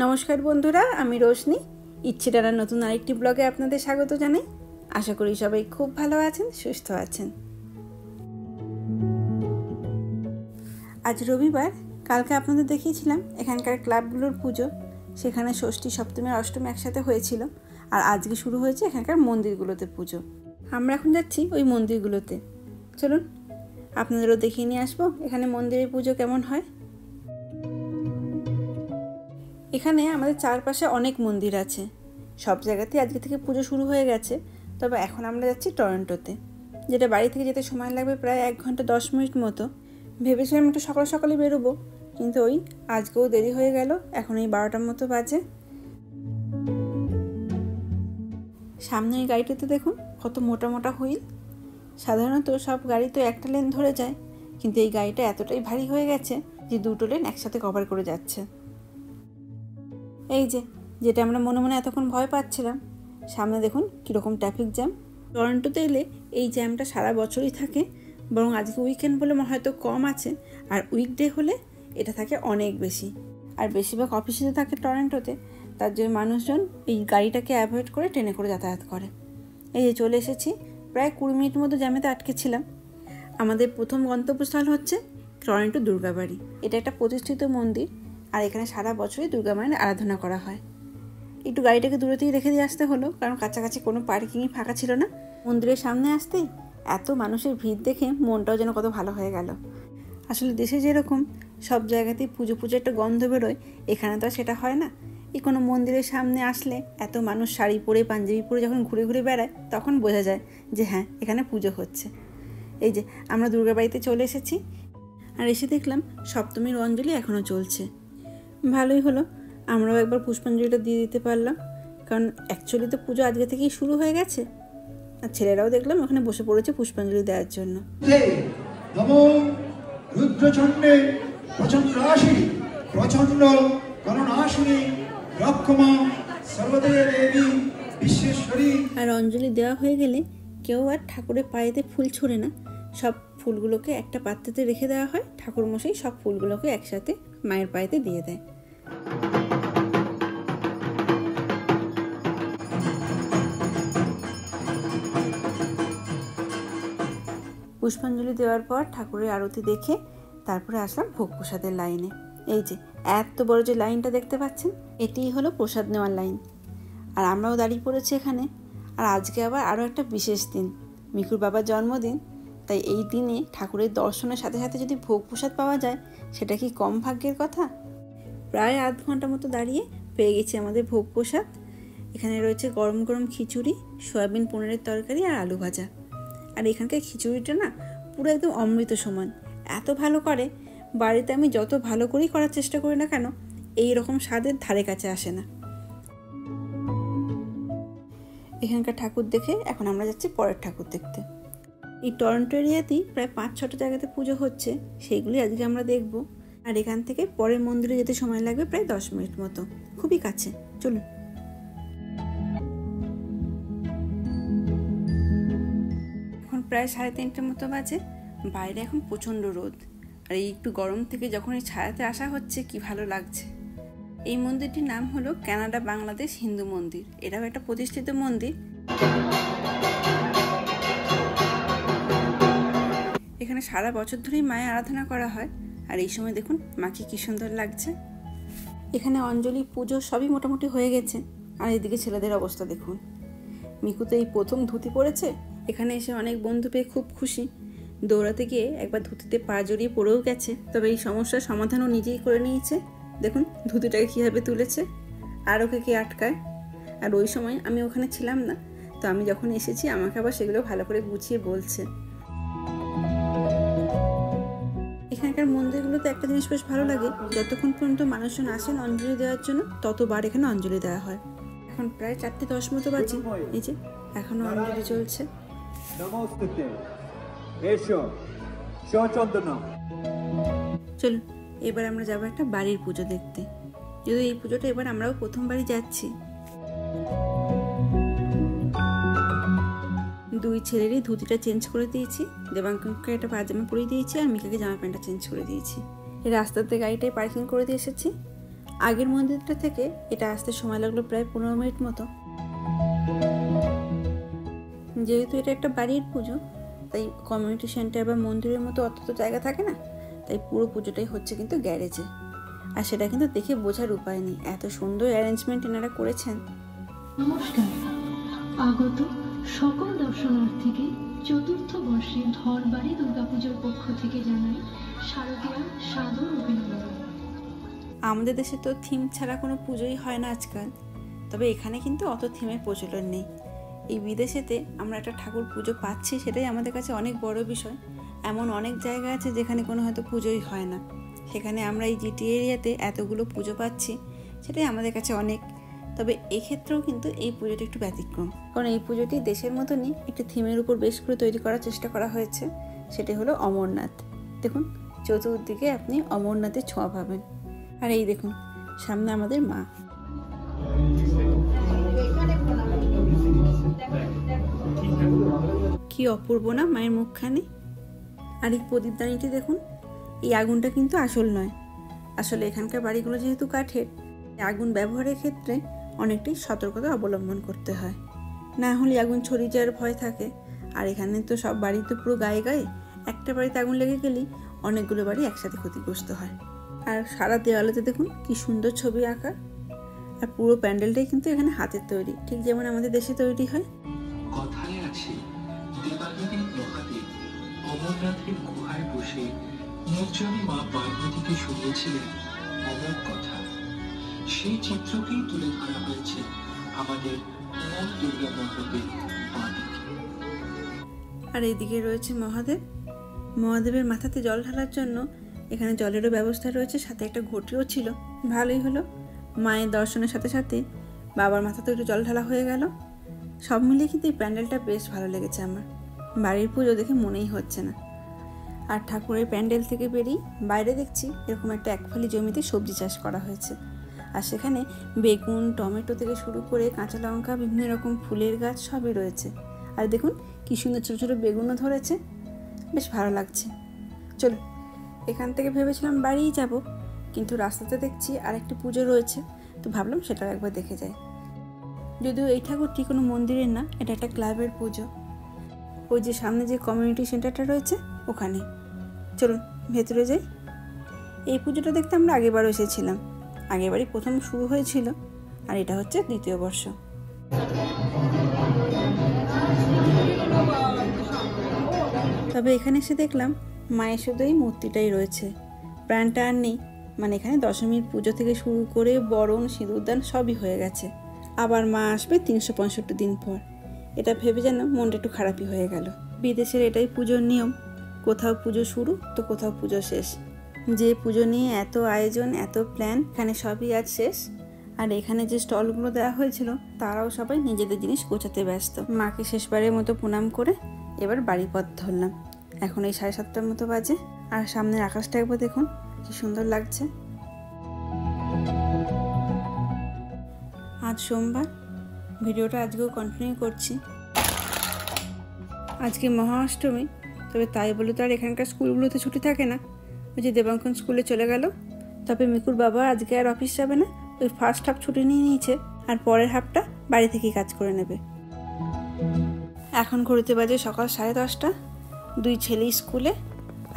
নমস্কার বন্ধুরা, আমি রোশনি। ইচ্ছে টানার নতুন আরেকটি ব্লগে আপনাদের স্বাগত জানাই। আশা করি সবাই খুব ভালো আছেন, সুস্থ আছেন। আজ রবিবার। কালকে আপনাদের দেখিয়েছিলাম এখানকার ক্লাবগুলোর পুজো। সেখানে ষষ্ঠী, সপ্তমী আর অষ্টমী একসাথে হয়েছিল। আর আজকে শুরু হয়েছে এখানকার মন্দিরগুলোতে পুজো। আমরা এখন যাচ্ছি ওই মন্দিরগুলোতে। চলুন আপনাদেরও দেখিয়ে নিয়ে আসবো এখানে মন্দিরের পুজো কেমন হয়। এখানে আমাদের চারপাশে অনেক মন্দির আছে। সব জায়গাতেই আজকে থেকে পুজো শুরু হয়ে গেছে। তবে এখন আমরা যাচ্ছি টরন্টোতে, যেটা বাড়ি থেকে যেতে সময় লাগবে প্রায় 1 ঘন্টা 10 মিনিট মতো। ভেবেছিলাম একটু সকাল সকালে বেরোবো, কিন্তু আজকেও দেরি হয়ে গেল। এখন 12টার মতো বাজে। সামনে এই গাড়িটাতে দেখুন কত মোটা মোটা হুইল। সাধারণত সব গাড়ি তো একটা লেন ধরে যায়, কিন্তু এই গাড়িটা এতটাই ভারী হয়ে গেছে যে দুটো লেন একসাথে কভার করে যাচ্ছে। এই যেটা আমরা মনে মনে এতক্ষণ ভয় পাচ্ছিলাম, সামনে দেখুন কীরকম ট্রাফিক জ্যাম। টরন্টোতে এলে এই জ্যামটা সারা বছরই থাকে, বরং আজকে উইকেন্ড বলে হয়তো কম আছে, আর উইকডে হলে এটা থাকে অনেক বেশি। আর বেশিরভাগ অফিসে থাকে টরন্টোতে, তার জন্য মানুষজন এই গাড়িটাকে অ্যাভয়েড করে ট্রেনে করে যাতায়াত করে। এই যে চলে এসেছি, প্রায় 20 মিনিট মতো জ্যামেতে আটকেছিলাম। আমাদের প্রথম গন্তব্যস্থল হচ্ছে টরন্টো দুর্গাবাড়ি। এটা একটা প্রতিষ্ঠিত মন্দির, আর এখানে সারা বছরই দুর্গা মায়ের আরাধনা করা হয়। একটু গাড়িটাকে দূরেতেই রেখে দিয়ে আসতে হলো, কারণ কাছাকাছি কোনো পার্কিংই ফাঁকা ছিল না। মন্দিরের সামনে আসতেই এত মানুষের ভিড় দেখে মনটাও যেন কত ভালো হয়ে গেল। আসলে দেশে যেরকম সব জায়গাতেই পুজো একটা গন্ধ বেরোয়, এখানে তো সেটা হয় না। এই কোনো মন্দিরের সামনে আসলে এত মানুষ শাড়ি পরে, পাঞ্জাবি পরে যখন ঘুরে ঘুরে বেড়ায়, তখন বোঝা যায় যে হ্যাঁ, এখানে পুজো হচ্ছে। এই যে আমরা দুর্গাবাড়িতে চলে এসেছি, আর এসে দেখলাম সপ্তমীর অঞ্জলি এখনও চলছে। ভালোই হলো, আমরাও একবার পুষ্পাঞ্জলিটা দিয়ে দিতে পারলাম, কারণ অ্যাকচুয়ালি তো পুজো আজকে থেকেই শুরু হয়ে গেছে। আর ছেলেরাও দেখলাম ওখানে বসে পড়েছে পুষ্পাঞ্জলি দেওয়ার জন্য। আর অঞ্জলি দেওয়া হয়ে গেলে কেউ আর ঠাকুরের পায়েতে ফুল ছোড়ে না, সব ফুলগুলোকে একটা পাত্রেতে রেখে দেওয়া হয়। ঠাকুরমশাই সব ফুলগুলোকে একসাথে মায়ের পায়েতে দিয়ে দেয়। পুষ্পাঞ্জলি দেওয়ার পর ঠাকুরের আরতি দেখে তারপরে আসলাম ভোগ প্রসাদের লাইনে। এই যে এত বড় যে লাইনটা দেখতে পাচ্ছেন, এটিই হলো প্রসাদ নেওয়ার লাইন। আর আমরাও দাঁড়িয়ে পড়েছি এখানে। আর আজকে আবার আরও একটা বিশেষ দিন, মিকুর বাবার জন্মদিন। তাই এই দিনে ঠাকুরের দর্শনের সাথে সাথে যদি ভোগ প্রসাদ পাওয়া যায়, সেটা কি কম ভাগ্যের কথা। প্রায় 1/2 ঘন্টা মতো দাঁড়িয়ে পেয়ে গেছি আমাদের ভোগ প্রসাদ। এখানে রয়েছে গরম গরম খিচুড়ি, সয়াবিন পনিরের তরকারি আর আলু ভাজা। আর এখানকার খিচুড়িটা না পুরো একদম অমৃত সমান, এত ভালো করে। বাড়িতে আমি যত ভালো করেই করার চেষ্টা করি না কেন, এই রকম স্বাদের ধারে কাছে আসে না। এখানকার ঠাকুর দেখে এখন আমরা যাচ্ছি পরের ঠাকুর দেখতে। এই টরন্টো এরিয়াতেই প্রায় 5-6টা জায়গাতে পুজো হচ্ছে, সেইগুলি আজকে আমরা দেখব। আর এখান থেকে পরের মন্দিরে যেতে সময় লাগবে প্রায় 10 মিনিট মতো, খুবই কাছে। চলুন। এখন প্রায় 3:30টার মতো বাজে। বাইরে এখন প্রচণ্ড রোদ, আর এই একটু গরম থেকে যখন এই ছায়াতে আসা হচ্ছে, কি ভালো লাগছে। এই মন্দিরটির নাম হলো কানাডা বাংলাদেশ হিন্দু মন্দির। এটাও একটা প্রতিষ্ঠিত মন্দির। এখানে সারা বছর ধরেই মায়ের আরাধনা করা হয়। আর এই সময় দেখুন মাকে কি সুন্দর লাগছে। এখানে অঞ্জলি, পুজো সবই মোটামুটি হয়ে গেছে। আর এদিকে ছেলেদের অবস্থা দেখুন। মিকু তো এই প্রথম ধুতি পরেছে, এখানে এসে অনেক বন্ধু পেয়ে খুব খুশি। দৌড়াতে গিয়ে একবার ধুতিতে পা জড়িয়ে পড়েও গেছে, তবে এই সমস্যার সমাধানও নিজেই করে নিয়েছে। দেখুন ধুতিটাকে কীভাবে তুলেছে, আর ওকে কে আটকায়। আর ওই সময় আমি ওখানে ছিলাম না, তো আমি যখন এসেছি আমাকে আবার সেগুলো ভালো করে গুছিয়ে বলছে। এখানকার মন্দিরগুলোতে একটা জিনিস বেশ ভালো লাগে, যতক্ষণ পর্যন্ত মানুষজন আসেন অঞ্জলি দেওয়ার জন্য, ততবার এখানে অঞ্জলি দেওয়া হয়। এখন প্রায় 4:10 মতো বাজে। এই যে এখনো অঞ্জলি চলছে। চলুন এবার আমরা যাবো একটা বাড়ির পুজো দেখতে। যদি এই পুজোটা এবার আমরাও প্রথমবারই যাচ্ছি। দুই ছেলেরই ধুতিটা চেঞ্জ করে দিয়েছি, দেবাঙ্ককে একটা পাজামা পরিয়ে দিয়েছি, আর মিকাকে জামা প্যান্টটা চেঞ্জ করে দিয়েছি। এই রাস্তাতে গাড়িটাই পার্কিং করে দিয়ে এসেছি। আগের মন্দিরটা থেকে এটা আসতে সময় লাগলো প্রায় 15 মিনিট মতো। যেহেতু এটা একটা বাড়ির পুজো, তাই কমিউনিটি সেন্টার বা মন্দিরের মতো অত তো জায়গা থাকে না, তাই পুরো পুজোটাই হচ্ছে কিন্তু গ্যারেজে। আর সেটা কিন্তু দেখে বোঝার উপায় নেই, এত সুন্দর অ্যারেঞ্জমেন্ট এনারা করেছেন। নমস্কার, আগত সকল দর্শনার্থীকে চতুর্থ বর্ষে ধরবাড়ি দুর্গাপুজোর পক্ষ থেকে জানাই শারদীয় সাদর অভিনন্দন। আমাদের দেশে তো থিম ছাড়া কোনো পুজোই হয় না আজকাল, তবে এখানে কিন্তু অত থিমের প্রচলন নেই। এই বিদেশেতে আমরা একটা ঠাকুর পুজো পাচ্ছি, সেটাই আমাদের কাছে অনেক বড় বিষয়। এমন অনেক জায়গা আছে যেখানে কোনো হয়তো পুজোই হয় না, সেখানে আমরা এই জিটি এরিয়াতে এতগুলো পুজো পাচ্ছি, সেটাই আমাদের কাছে অনেক। তবে এক্ষেত্রেও কিন্তু এই পুজোটি একটু ব্যতিক্রম, কারণ এই পুজোটি দেশের মতনই একটি থিমের উপর বেশ করে তৈরি করার চেষ্টা করা হয়েছে। সেটি হলো অমরনাথ। দেখুন চতুর্দিকে আপনি অমরনাথের ছোঁয়া পাবেন। আর এই দেখুন সামনে আমাদের মা। কি অপূর্ব না মায়ের মুখখানি। আর এই প্রদীপদানিটি দেখুন, এই আগুনটা কিন্তু আসল নয়। আসলে এখানকার বাড়িগুলো যেহেতু কাঠের, আগুন ব্যবহারের ক্ষেত্রে অনেকটাই সতর্কতা অবলম্বন করতে হয়, না হলে আগুন ছড়িয়ে যাওয়ার ভয় থাকে। আর এখানে তো সব বাড়ি তো পুরো গায়ে গায়ে, একটা বাড়িতে আগুন লেগে গেলেই অনেকগুলো বাড়ি একসাথে ক্ষতিগ্রস্ত হয়। আর সারা দেওয়ালেতে দেখুন কি সুন্দর ছবি আঁকা। আর পুরো প্যান্ডেলটাই কিন্তু এখানে হাতের তৈরি, ঠিক যেমন আমাদের দেশে তৈরি হয়। কথায় আছে, দেবাদেবী মহাদেব অমরনাথের গুহায় বসে নির্জনে মা পার্বতীকে শুনিয়েছিলেন অমর কথা। সেই চিত্রকেই তুলে ধরা হয়েছে আমাদের মূল দুর্গা মণ্ডপের বাঁদিকে। আর এইদিকে রয়েছে মহাদেব। মহাদেবের মাথাতে জল ঢালার জন্য এখানে জলেরও ব্যবস্থা রয়েছে, সাথে একটা ঘটিও ছিল। ভালোই হলো, মায়ের দর্শনের সাথে সাথে বাবার মাথাতে একটু জল ঢালা হয়ে গেল। সব মিলিয়ে কিন্তু এই প্যান্ডেলটা বেশ ভালো লেগেছে আমার। বাড়ির পুজো দেখে মনেই হচ্ছে না। আর ঠাকুরের প্যান্ডেল থেকে বেরিয়ে বাইরে দেখছি এরকম একটা একফালি জমিতে সবজি চাষ করা হয়েছে। আর সেখানে বেগুন, টমেটো থেকে শুরু করে কাঁচা লঙ্কা, বিভিন্ন রকম ফুলের গাছ সবই রয়েছে। আর দেখুন কি সুন্দর ছোটো ছোটো বেগুনও ধরেছে, বেশ ভালো লাগছে। চলো, এখান থেকে ভেবেছিলাম বাড়িই যাব, কিন্তু রাস্তাতে দেখছি আরেকটি পুজো রয়েছে, তো ভাবলাম সেটাও একবার দেখে যাই। যদিও এই ঠাকুরটি কোনো মন্দিরের না, এটা একটা ক্লাবের পুজো। ওই যে সামনে যে কমিউনিটি সেন্টারটা রয়েছে ওখানে। চলুন ভেতরে যাই। এই পুজোটা দেখতে আমরা আগেরবারও এসেছিলাম, আগেরবারই প্রথম শুরু হয়েছিল, আর এটা হচ্ছে দ্বিতীয় বর্ষ। তবে এখানে এসে দেখলাম মায়ের শুধু এই মূর্তিটাই রয়েছে, প্রাণটা আর নেই। মানে এখানে দশমীর পুজো থেকে শুরু করে বরণ, সিঁদুরদান সবই হয়ে গেছে। আবার মা আসবে 365 দিন পর। এটা ভেবে যেন মনটা একটু খারাপই হয়ে গেল। বিদেশের এটাই পুজোর নিয়ম, কোথাও পুজো শুরু তো কোথাও পুজো শেষ। যে পুজো নিয়ে এত আয়োজন, এত প্ল্যান, এখানে সবই আজ শেষ। আর এখানে যে স্টলগুলো দেওয়া হয়েছিল তারাও সবাই নিজেদের জিনিস গোছাতে ব্যস্ত। মাকে শেষবারের মতো প্রণাম করে এবার বাড়ি পথ ধরলাম। এখন এই 7:30টার মতো বাজে। আর সামনের আকাশটা একবার দেখুন কি সুন্দর লাগছে। আজ সোমবার, ভিডিওটা আজকেও কন্টিনিউ করছি। আজকে মহা অষ্টমী, তবে তাই বলে তো আর এখানকার স্কুলগুলোতে ছুটি থাকে না। ওই যে দেবাঙ্কন স্কুলে চলে গেল। তবে মিকুর বাবা আজকে আর অফিস যাবে না, ওই ফার্স্ট হাফ ছুটি নিয়ে নিয়েছে, আর পরের হাফটা বাড়ি থেকেই কাজ করে নেবে। এখন ঘড়িতে বাজে সকাল 10:30। 2 ছেলে স্কুলে,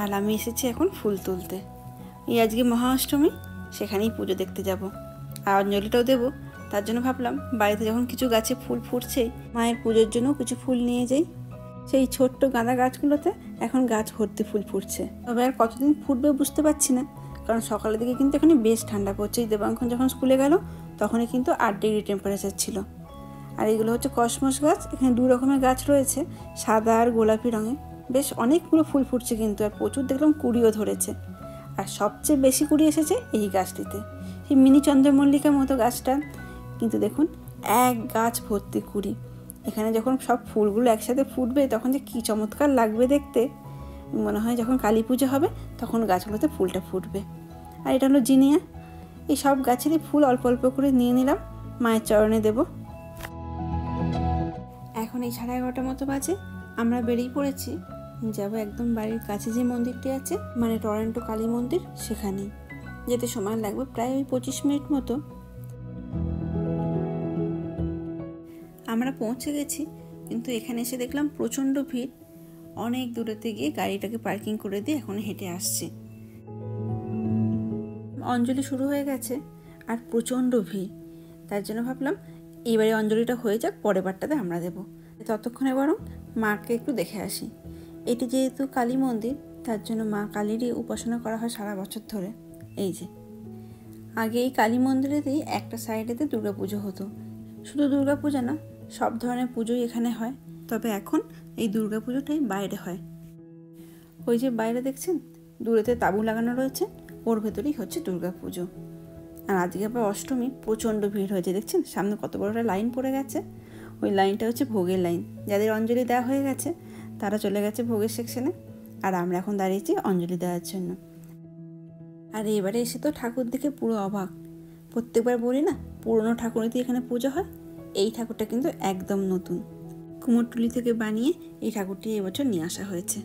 আর আমি এসেছি এখন ফুল তুলতে। এই আজকে মহা অষ্টমী, সেখানেই পুজো দেখতে যাব, আর অঞ্জলিটাও দেবো। তার জন্য ভাবলাম বাড়িতে যখন কিছু গাছে ফুল ফুটছেই, মায়ের পুজোর জন্য কিছু ফুল নিয়ে যাই। সেই ছোট্ট গাঁদা গাছগুলোতে এখন গাছ ভর্তি ফুল ফুটছে। তবে আর কতদিন ফুটবে বুঝতে পারছি না, কারণ সকালের দিকে কিন্তু এখানে বেশ ঠান্ডা পড়ছে। এই দেবাঙ্কন যখন স্কুলে গেল তখনই কিন্তু 8 ডিগ্রি টেম্পারেচার ছিল। আর এগুলো হচ্ছে কসমস গাছ। এখানে 2 রকমের গাছ রয়েছে, সাদা আর গোলাপি রঙে। বেশ অনেকগুলো ফুল ফুটছে কিন্তু, আর প্রচুর দেখলাম কুড়িও ধরেছে। আর সবচেয়ে বেশি কুড়ি এসেছে এই গাছটিতে, সেই মিনি চন্দ্রমল্লিকার মতো গাছটা। কিন্তু দেখুন এক গাছ ভর্তি কুড়ি। এখানে যখন সব ফুলগুলো একসাথে ফুটবে তখন যে কী চমৎকার লাগবে দেখতে। মনে হয় যখন কালী পুজো হবে তখন গাছগুলোতে ফুলটা ফুটবে। আর এটা হলো জিনিয়া। এই সব গাছেরই ফুল অল্প অল্প করে নিয়ে নিলাম, মায়ের চরণে দেব। এখন এই 11:30 মতো বাজে, আমরা বেরিয়ে পড়েছি, যাব একদম বাড়ির কাছে যে মন্দিরটি আছে, মানে টরন্টো কালী মন্দির, সেখানেই। যেতে সময় লাগবে প্রায় ওই 25 মিনিট মতো। আমরা পৌঁছে গেছি, কিন্তু এখানে এসে দেখলাম প্রচণ্ড ভিড়। অনেক দূরেতে গিয়ে গাড়িটাকে পার্কিং করে দিয়ে এখন হেঁটে আসছে। অঞ্জলি শুরু হয়ে গেছে আর প্রচণ্ড ভিড়, তার জন্য ভাবলাম এইবারে অঞ্জলিটা হয়ে যাক, পরের বারটাতে আমরা দেবো। ততক্ষণে বরং মাকে একটু দেখে আসি। এটি যেহেতু কালী মন্দির, তার জন্য মা কালীরই উপাসনা করা হয় সারা বছর ধরে। এই যে আগে এই কালী মন্দিরেতেই একটা সাইডেতে দুর্গাপুজো হতো। শুধু দুর্গাপূজা না, সব ধরনের পুজোই এখানে হয়, তবে এখন এই দুর্গাপুজোটাই বাইরে হয়। ওই যে বাইরে দেখছেন দূরেতে তাঁবু লাগানো রয়েছে, ওর ভেতরেই হচ্ছে দুর্গাপুজো। আর আজকে আবার অষ্টমী, প্রচণ্ড ভিড় হয়েছে। দেখছেন সামনে কত বড় একটা লাইন পড়ে গেছে, ওই লাইনটা হচ্ছে ভোগের লাইন। যাদের অঞ্জলি দেওয়া হয়ে গেছে তারা চলে গেছে ভোগের সেকশনে, আর আমরা এখন দাঁড়িয়েছি অঞ্জলি দেওয়ার জন্য। আর এবারে এসে তো ঠাকুর দেখে পুরো অবাক। প্রত্যেকবার বলি না পুরনো ঠাকুরই এখানে পুজো হয়, এই ঠাকুরটা কিন্তু একদম নতুন। কুমোরটুলি থেকে বানিয়ে এই ঠাকুরটি এবছর নিয়ে আসা হয়েছে।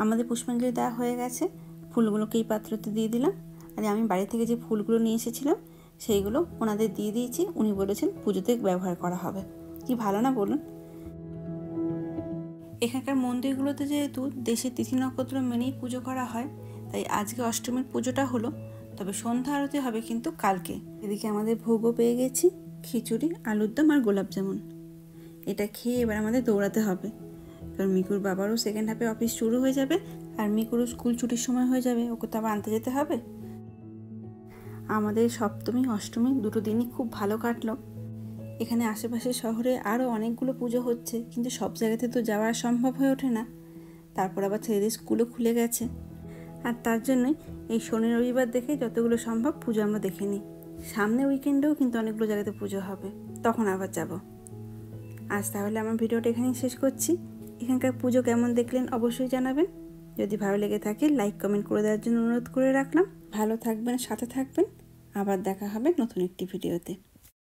আমাদের পুষ্পাঞ্জলি দেওয়া হয়ে গেছে, ফুলগুলোকে এই পাত্রতে দিয়ে দিলাম। আর আমি বাড়ি থেকে যে ফুলগুলো নিয়ে এসেছিলাম সেইগুলো ওনাদের দিয়ে দিয়েছি। উনি বলেছেন পুজোতে ব্যবহার করা হবে। কি ভালো না বলুন? এখানকার মন্দিরগুলোতে যেহেতু দেশের তিথি নক্ষত্র মেনেই পুজো করা হয়, তাই আজকে অষ্টমীর পুজোটা হলো, তবে সন্ধ্যা আরতি হবে কিন্তু কালকে। এদিকে আমাদের ভোগও পেয়ে গেছি, খিচুড়ি, আলুর দম আর গোলাপ জামুন। এটা খেয়ে এবার আমাদের দৌড়াতে হবে, কারণ মিকুর বাবারও সেকেন্ড হাফে অফিস শুরু হয়ে যাবে, আর মিকুরও স্কুল ছুটির সময় হয়ে যাবে, ওকে তো আবার আনতে যেতে হবে। আমাদের সপ্তমী অষ্টমী দুটো দিনই খুব ভালো কাটলো। এখানে আশেপাশে শহরে আরও অনেকগুলো পুজো হচ্ছে, কিন্তু সব জায়গাতে তো যাওয়া সম্ভব হয়ে ওঠে না। তারপর আবার ছেলেদের স্কুলও খুলে গেছে, আর তার জন্যই এই শনি রবিবার দেখে যতগুলো সম্ভব পুজো আমরা দেখে নিই। সামনে উইকেন্ডেও কিন্তু অনেকগুলো জায়গাতে পুজো হবে, তখন আবার যাব। আজ তাহলে আমার ভিডিওটা এখানেই শেষ করছি। এখানকার পুজো কেমন দেখলেন অবশ্যই জানাবেন। যদি ভালো লেগে থাকে লাইক কমেন্ট করে দেওয়ার জন্য অনুরোধ করে রাখলাম। ভালো থাকবেন, সাথে থাকবেন। আবার দেখা হবে নতুন একটি ভিডিওতে।